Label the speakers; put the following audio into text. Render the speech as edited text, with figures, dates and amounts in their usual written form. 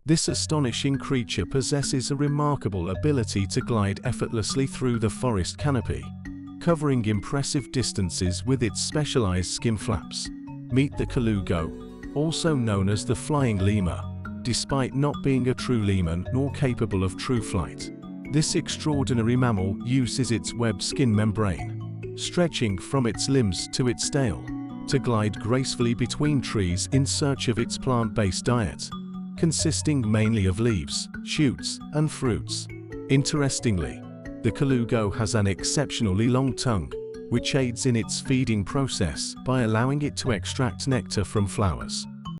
Speaker 1: This astonishing creature possesses a remarkable ability to glide effortlessly through the forest canopy, covering impressive distances with its specialized skin flaps. Meet the Culogo, also known as the flying lemur. Despite not being a true lemur nor capable of true flight, this extraordinary mammal uses its webbed skin membrane, stretching from its limbs to its tail, to glide gracefully between trees in search of its plant-based diet, consisting mainly of leaves, shoots, and fruits. Interestingly, the Culogo has an exceptionally long tongue, which aids in its feeding process by allowing it to extract nectar from flowers.